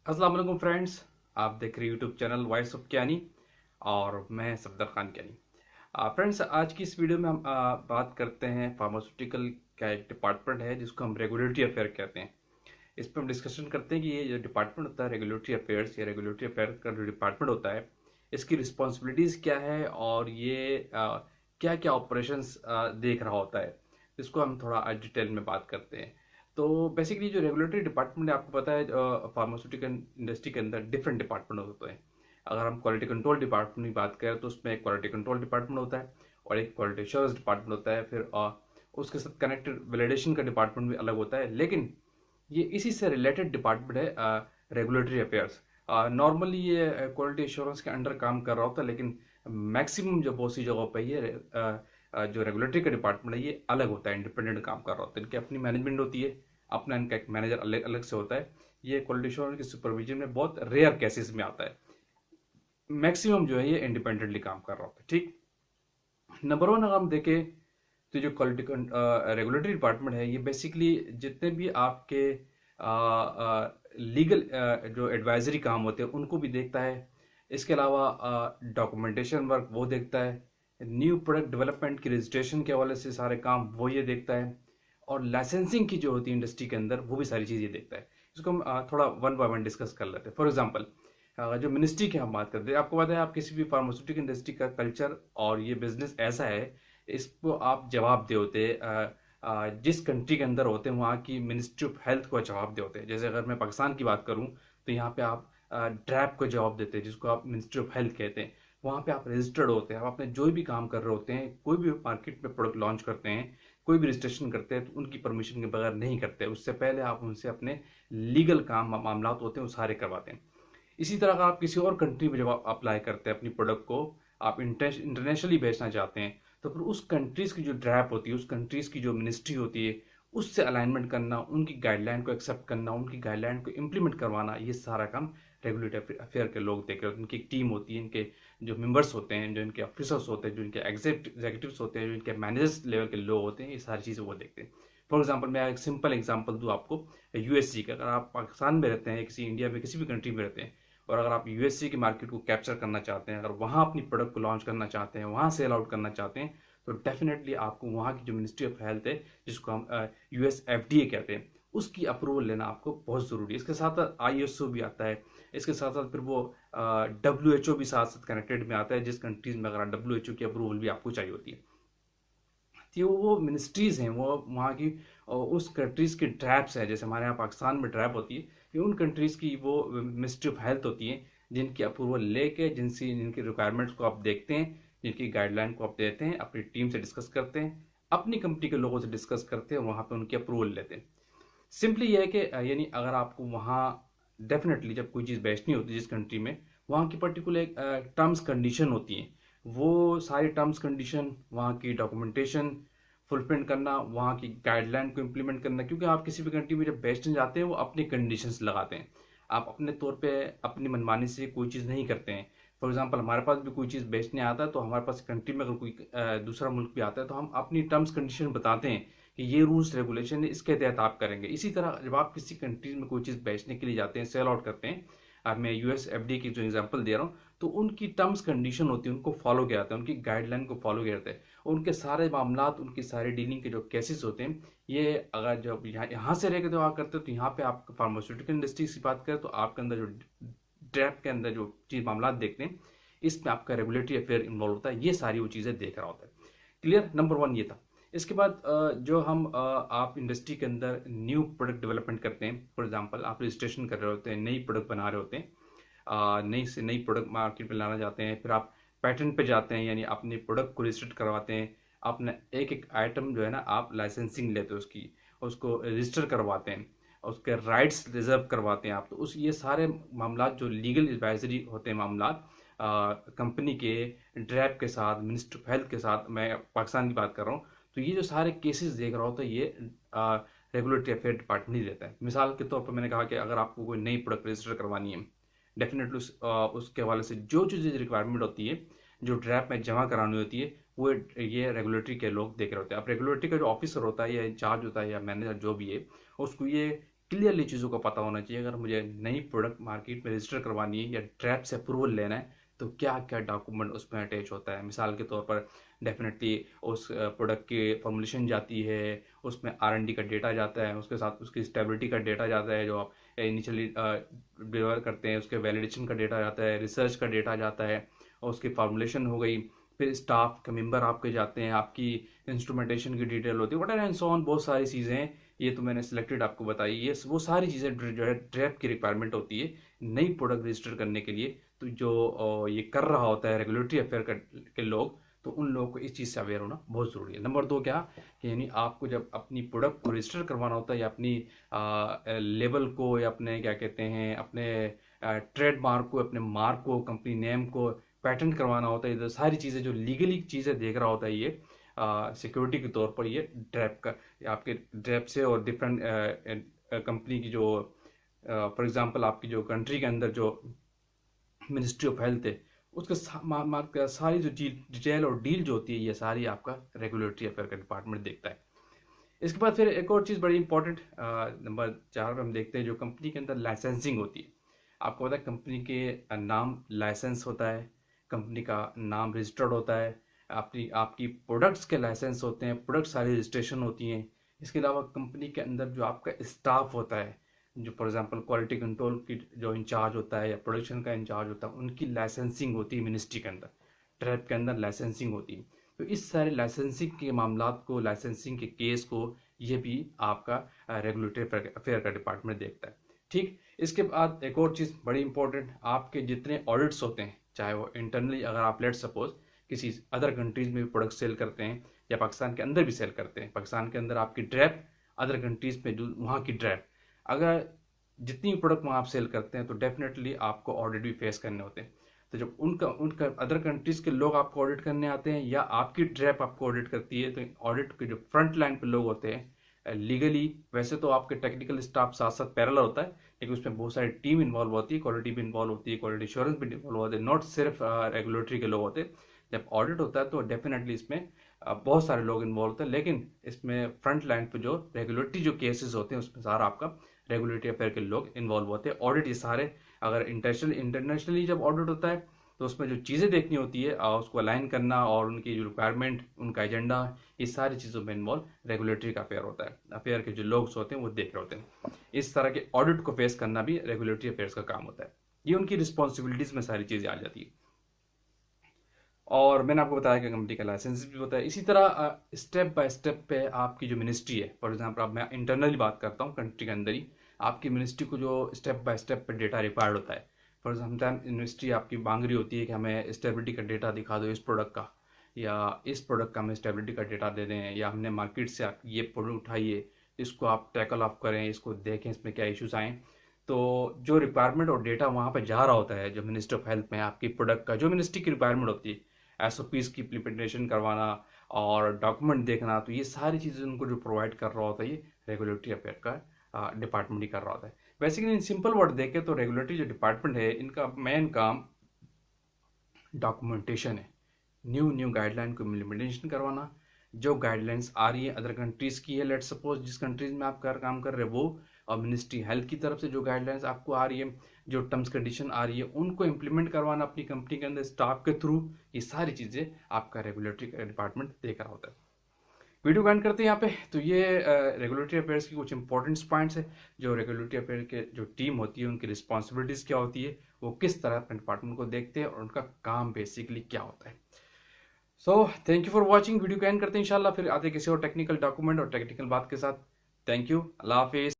अस्सलाम वालेकुम फ्रेंड्स। आप देख रहे YouTube channel voice of Kayani और मैं सफदर खान क्यानी। फ्रेंड्स, आज की इस वीडियो में हम बात करते हैं फार्मास्यूटिकल का एक डिपार्टमेंट है जिसको हम रेगुलेटरी अफेयर कहते हैं। इस पर हम डिस्कशन करते हैं कि ये जो डिपार्टमेंट होता है रेगुलेटरी अफेयर्स, ये रेगुलेटरी अफेयर का जो डिपार्टमेंट होता है इसकी रिस्पॉन्सिबिलिटीज़ क्या है और ये क्या क्या ऑपरेशंस देख रहा होता है, इसको हम थोड़ा आज डिटेल में बात करते हैं। तो बेसिकली जो रेगुलेटरी डिपार्टमेंट है, आपको पता है फार्मास्यूटिकल इंडस्ट्री के अंदर डिफरेंट डिपार्टमेंट होते हैं। अगर हम क्वालिटी कंट्रोल डिपार्टमेंट की बात करें तो उसमें एक क्वालिटी कंट्रोल डिपार्टमेंट होता है और एक क्वालिटी एश्योरेंस डिपार्टमेंट होता है। फिर उसके साथ कनेक्टेड वैलिडेशन का डिपार्टमेंट भी अलग होता है, लेकिन ये इसी से रिलेटेड डिपार्टमेंट है रेगुलेटरी अफेयर्स। नॉर्मली ये क्वालिटी एश्योरेंस के अंडर काम कर रहा होता है, लेकिन मैक्सिमम जो बहुत सी जगहों पर ये जो रेगुलेटरी का डिपार्टमेंट है ये अलग होता है, इंडिपेंडेंट काम कर रहा होता है। इनकी अपनी मैनेजमेंट होती है, अपना इनका एक मैनेजर अलग अलग से होता है। ये क्वालिटी एश्योरेंस की सुपरविजन में बहुत रेयर केसेस में आता है। मैक्सिमम जो है ये इंडिपेंडेंटली काम कर रहा होता है। ठीक, नंबर वन अगर हम देखें तो जो क्वालिटी रेगुलेटरी डिपार्टमेंट है ये बेसिकली जितने भी आपके लीगल जो एडवाइजरी काम होते हैं उनको भी देखता है। इसके अलावा डॉक्यूमेंटेशन वर्क वो देखता है। न्यू प्रोडक्ट डेवलपमेंट की रजिस्ट्रेशन के हवाले से सारे काम वो ये देखता है। और लाइसेंसिंग की जो होती है इंडस्ट्री के अंदर वो भी सारी चीज़ें देखता है। इसको हम थोड़ा वन बाय वन डिस्कस कर लेते हैं। फॉर एग्जांपल, जो मिनिस्ट्री की हम बात करते हैं, आपको पता है आप किसी भी फार्मास्यूटिकल इंडस्ट्री का कल्चर और ये बिजनेस ऐसा है, इसको आप जवाब दे होते जिस कंट्री के अंदर होते हैं वहाँ की मिनिस्ट्री ऑफ हेल्थ को जवाब दे होते हैं। जैसे अगर मैं पाकिस्तान की बात करूँ तो यहाँ पे आप ड्रैप को जवाब देते हैं जिसको आप मिनिस्ट्री ऑफ हेल्थ कहते हैं। वहाँ पे आप रजिस्टर्ड होते हैं, आप अपने जो भी काम कर रहे होते हैं, कोई भी मार्केट में प्रोडक्ट लॉन्च करते हैं, कोई भी रजिस्ट्रेशन करते हैं तो उनकी परमिशन के बगैर नहीं करते। उससे पहले आप उनसे अपने लीगल काम मामला होते हैं वो सारे करवाते हैं। इसी तरह अगर आप किसी और कंट्री में जब आप अप्लाई करते हैं अपनी प्रोडक्ट को, आप इंटरनेशनली बेचना चाहते हैं, तो फिर उस कंट्रीज़ की जो ड्रैप होती है, उस कंट्रीज़ की जो मिनिस्ट्री होती है, उससे अलाइनमेंट करना, उनकी गाइडलाइन को एक्सेप्ट करना, उनकी गाइडलाइन को इम्प्लीमेंट करवाना, ये सारा काम रेगुलेटरी अफेयर के लोग देख रहे होते हैं। इनकी एक टीम होती है, इनके जो मेंबर्स होते हैं, जो इनके ऑफिसर्स होते हैं, जो इनके एग्जीक्यूटिव्स होते हैं, जो इनके मैनेजर्स लेवल के लोग होते हैं, ये सारी चीज़ें वो देखते हैं। फॉर एग्जाम्पल, मैं एक सिंपल एग्जाम्पल दूँ आपको यूएससी का। अगर आप पाकिस्तान में रहते हैं, किसी इंडिया में किसी भी कंट्री में रहते हैं और अगर आप यूएससी की मार्केट को कैप्चर करना चाहते हैं, अगर वहाँ अपनी प्रोडक्ट को लॉन्च करना चाहते हैं, वहाँ सेल आउट करना चाहते हैं, तो डेफिनेटली आपको वहाँ की जो मिनिस्ट्री ऑफ हेल्थ है, जिसको हम यूएस एफडीए कहते हैं, उसकी अप्रूवल लेना आपको बहुत ज़रूरी है। इसके साथ साथ आईएसओ भी आता है। इसके साथ साथ फिर वो डब्ल्यूएचओ भी साथ साथ कनेक्टेड में आता है, जिस कंट्रीज़ में अगर डब्ल्यूएचओ की अप्रूवल भी आपको चाहिए होती है। तो वो मिनिस्ट्रीज़ हैं, वो वहाँ की उस कंट्रीज़ की ट्रैप्स है। जैसे हमारे यहाँ पाकिस्तान में ट्रैप होती है, ये उन कंट्रीज़ की वो मिनिस्ट्री ऑफ हेल्थ होती है, जिनकी अप्रूवल लेके जिनकी रिक्वायरमेंट्स को आप देखते हैं, जिनकी गाइडलाइन को आप देते हैं, अपनी टीम से डिस्कस करते हैं, अपनी कंपनी के लोगों से डिस्कस करते हैं, वहाँ पे उनकी अप्रूवल लेते हैं। सिंपली ये है कि यानी अगर आपको वहाँ डेफिनेटली जब कोई चीज़ बेचनी होती है जिस कंट्री में, वहाँ की पर्टिकुलर एक टर्म्स कंडीशन होती हैं। वो सारी टर्म्स कंडीशन, वहाँ की डॉक्यूमेंटेशन फुलफिल करना, वहाँ की गाइडलाइन को इम्प्लीमेंट करना, क्योंकि आप किसी भी कंट्री में जब बेचने जाते हैं वो अपनी कंडीशंस लगाते हैं। आप अपने तौर पे अपनी मनमानी से कोई चीज़ नहीं करते हैं। फॉर एग्जांपल, हमारे पास भी कोई चीज़ बेचने आता है तो हमारे पास कंट्री में अगर कोई दूसरा मुल्क भी आता है तो हम अपनी टर्म्स कंडीशन बताते हैं कि ये रूल्स रेगुलेशन है, इसके तहत आप करेंगे। इसी तरह जब आप किसी कंट्री में कोई चीज़ बेचने के लिए जाते हैं, सेल आउट करते हैं, अब मैं यूएस एफडी की जो एग्जांपल दे रहा हूँ, तो उनकी टर्म्स कंडीशन होती है, उनको फॉलो किया जाता है, उनकी गाइडलाइन को फॉलो किया जाता है। उनके सारे मामला, उनकी सारी डीलिंग के जो केसेस होते हैं, ये अगर जब यहाँ से रह के जो आप करते हो तो यहाँ पे आप फार्मास्यूटिकल इंडस्ट्री की बात करें तो आपके अंदर जो ड्रैप के अंदर जो चीज़ मामला देखते हैं, इसमें आपका रेगुलेटरी अफेयर इन्वॉल्व होता है। ये सारी वो चीज़ें देख रहा होता है। क्लियर, नंबर वन ये था। इसके बाद जो हम आप इंडस्ट्री के अंदर न्यू प्रोडक्ट डेवलपमेंट करते हैं, फॉर एग्जांपल आप रजिस्ट्रेशन कर रहे होते हैं, नई प्रोडक्ट बना रहे होते हैं, नई से नई प्रोडक्ट मार्केट में लाना चाहते हैं, फिर आप पैटेंट पे जाते हैं, यानी अपने प्रोडक्ट को रजिस्टर करवाते हैं। अपना एक एक आइटम जो है ना आप लाइसेंसिंग लेते हो उसकी, उसको रजिस्टर करवाते हैं, उसके राइट्स रिजर्व करवाते हैं आप। तो उस ये सारे मामला जो लीगल एडवाइजरी होते हैं मामला कंपनी के ड्रैप के साथ, मिनिस्ट्री ऑफ हेल्थ के साथ, मैं पाकिस्तान की बात कर रहा हूँ, तो ये जो सारे केसेस देख रहा होता है ये रेगुलेटरी अफेयर डिपार्टमेंट ही देता है। मिसाल के तौर पर मैंने कहा कि अगर आपको कोई नई प्रोडक्ट रजिस्टर करवानी है, डेफिनेटली उसके हवाले से जो चीज़ रिक्वायरमेंट होती है, जो ड्रैप में जमा करानी होती है, वो ये रेगुलेटरी के लोग देख रहे होते हैं। अब रेगुलेटरी का जो ऑफिसर होता है या इंचार्ज होता है या मैनेजर जो भी है, उसको ये क्लियरली चीज़ों का पता होना चाहिए। अगर मुझे नई प्रोडक्ट मार्केट में रजिस्टर करवानी है या ट्रैप से अप्रूवल लेना है तो क्या क्या डॉक्यूमेंट उसमें अटैच होता है। मिसाल के तौर पर डेफिनेटली उस प्रोडक्ट की फॉर्मुलेशन जाती है, उसमें R&D का डेटा जाता है, उसके साथ उसकी स्टेबिलिटी का डेटा जाता है जो आप इनिशियली डिलीवर करते हैं, उसके वैलिडेशन का डेटा जाता है, रिसर्च का डेटा जाता है, और उसकी फार्मूलेशन हो गई। फिर स्टाफ के मेंबर आपके जाते हैं, आपकी इंस्ट्रूमेंटेशन की डिटेल होती है, वट एंड सो ऑन, बहुत सारी चीज़ें हैं। ये तो मैंने सिलेक्टेड आपको बताई। ये वो सारी चीज़ें जो है ड्रैप की रिक्वायरमेंट होती है नई प्रोडक्ट रजिस्टर करने के लिए। तो जो ये कर रहा होता है रेगुलेटरी अफेयर के लोग, तो उन लोगों को इस चीज़ से अवेयर होना बहुत ज़रूरी है। नंबर 2 क्या कि यानी आपको जब अपनी प्रोडक्ट को रजिस्टर करवाना होता है या अपनी लेबल को या अपने क्या कहते हैं अपने ट्रेडमार्क को, अपने मार्क को, कंपनी नेम को पेटेंट करवाना होता है, ये सारी चीज़ें जो लीगली चीज़ें देख रहा होता है ये सिक्योरिटी के तौर पर, ये ड्रैप का आपके ड्रैप से और डिफरेंट कंपनी की जो फॉर एग्जांपल आपकी जो कंट्री के अंदर जो मिनिस्ट्री ऑफ हेल्थ है उसके सारी जो डिटेल और डील जो होती है ये सारी आपका रेगुलेटरी अफेयर का डिपार्टमेंट देखता है। इसके बाद फिर एक और चीज़ बड़ी इंपॉर्टेंट नंबर 4 पे हम देखते हैं जो कंपनी के अंदर लाइसेंसिंग होती है। आपको पता है कंपनी के नाम लाइसेंस होता है, कंपनी का नाम रजिस्टर्ड होता है, आपकी प्रोडक्ट्स के लाइसेंस होते हैं, प्रोडक्ट सारी रजिस्ट्रेशन होती हैं। इसके अलावा कंपनी के अंदर जो आपका स्टाफ होता है, जो फॉर एग्जांपल क्वालिटी कंट्रोल की जो इंचार्ज होता है या प्रोडक्शन का इंचार्ज होता है, उनकी लाइसेंसिंग होती है मिनिस्ट्री के अंदर, ट्रैप के अंदर लाइसेंसिंग होती है। तो इस सारे लाइसेंसिंग के मामलात को, लाइसेंसिंग के केस को, ये भी आपका रेगुलेटरी अफेयर का डिपार्टमेंट देखता है। ठीक, इसके बाद एक और चीज़ बड़ी इंपॉर्टेंट, आपके जितने ऑडिट्स होते हैं, चाहे वो इंटरनली, अगर आप लेट सपोज किसी अदर कंट्रीज में भी प्रोडक्ट सेल करते हैं या पाकिस्तान के अंदर भी सेल करते हैं, पाकिस्तान के अंदर आपकी ड्रैप, अदर कंट्रीज में जो वहाँ की ड्रैप, अगर जितनी प्रोडक्ट वहाँ आप सेल करते हैं तो डेफिनेटली आपको ऑडिट भी फेस करने होते हैं। तो जब उनका उनका अदर कंट्रीज के लोग आपको ऑडिट करने आते हैं या आपकी ड्रैप आपको ऑडिट करती है, तो ऑडिट के जो फ्रंट लाइन पे लोग होते हैं लीगली, वैसे तो आपके टेक्निकल स्टाफ साथ साथ पैरेलल होता है, लेकिन उसमें बहुत सारी टीम इन्वॉल्व होती है, क्वालिटी भी इन्वॉल्व होती है, क्वालिटी एश्योरेंस भी इन्वॉल्व होते हैं, नॉट सिर्फ रेगुलेटरी के लोग होते हैं। जब ऑडिट होता है तो डेफिनेटली इसमें बहुत सारे लोग इन्वॉल्व होते हैं, लेकिन इसमें फ्रंट लाइन पे जो रेगुलेटरी जो केसेस होते हैं उसमें सारा आपका रेगुलेटरी अफेयर के लोग इन्वॉल्व होते हैं। ऑडिट ये सारे, अगर इंटरनेशनली जब ऑडिट होता है तो उसमें जो चीज़ें देखनी होती है उसको अलाइन करना और उनकी जो रिक्वायरमेंट, उनका एजेंडा, ये सारी चीज़ों में इन्वॉल्व रेगुलेटरी का अफेयर होता है। अफेयर के जो लोग होते हैं वो देख रहे होते हैं। इस तरह के ऑडिट को फेस करना भी रेगुलेटरी अफेयर्स का काम होता है। ये उनकी रिस्पॉन्सिबिलिटीज़ में सारी चीज़ें आ जाती है। और मैंने आपको बताया कि कंपनी का लाइसेंस भी होता है। इसी तरह स्टेप बाय स्टेप पे आपकी जो मिनिस्ट्री है, फॉर एग्जांपल अब मैं इंटरनली बात करता हूँ, कंट्री के अंदर ही आपकी मिनिस्ट्री को जो स्टेप बाय स्टेप पे डेटा रिक्वायर्ड होता है। फॉर एग्जाम्पल मिनिस्ट्री आपकी मांग रही होती है कि हमें स्टेबिलिटी का डेटा दिखा दो इस प्रोडक्ट का, या इस प्रोडक्ट का हमें स्टेबिलिटी का डेटा दे दें, या हमने मार्केट से ये प्रोडक्ट उठाइए, इसको आप टैकल ऑफ करें, इसको देखें इसमें क्या इश्यूज आए। तो जो रिक्वायरमेंट और डेटा वहाँ पर जा रहा होता है, जो मिनिस्ट्री ऑफ हेल्थ में आपकी प्रोडक्ट का जो मिनिस्ट्री की रिक्वायरमेंट होती है, SOPs की इम्प्लीमेंटेशन करवाना और डॉक्यूमेंट देखना, तो ये सारी चीज़ें उनको जो प्रोवाइड कर रहा होता है ये रेगुलेटरी अफेयर का डिपार्टमेंट ही कर रहा होता है। बेसिकली इन सिंपल वर्ड देखें तो रेगुलेटरी जो डिपार्टमेंट है इनका मेन काम डॉक्यूमेंटेशन है, न्यू गाइडलाइन को इम्प्लीमेंटेशन करवाना। जो गाइडलाइंस आ रही है अदर कंट्रीज़ की है, लेट सपोज जिस कंट्रीज़ में आप काम कर रहे हैं वो, और मिनिस्ट्री हेल्थ की तरफ से जो गाइडलाइंस आपको आ रही है, जो टर्म्स कंडीशन आ रही है, उनको इम्प्लीमेंट करवाना अपनी कंपनी के अंदर स्टाफ के थ्रू, ये सारी चीज़ें आपका रेगुलेटरी डिपार्टमेंट देख रहा होता है। वीडियो को एंड करते हैं यहाँ पे। तो ये रेगुलेटरी अफेयर्स की कुछ इंपॉर्टेंट पॉइंट्स है, जो रेगुलेटरी अफेयर के जो टीम होती है उनकी रिस्पॉन्सिबिलिटीज़ क्या होती है, वो किस तरह अपने डिपार्टमेंट को देखते हैं और उनका काम बेसिकली क्या होता है। So thank you for watching. Video को एंड करते हैं इंशाल्लाह, फिर आते किसी और टेक्निकल डॉक्यूमेंट और टेक्निकल बात के साथ। थैंक यू, अल्लाह हाफिज़।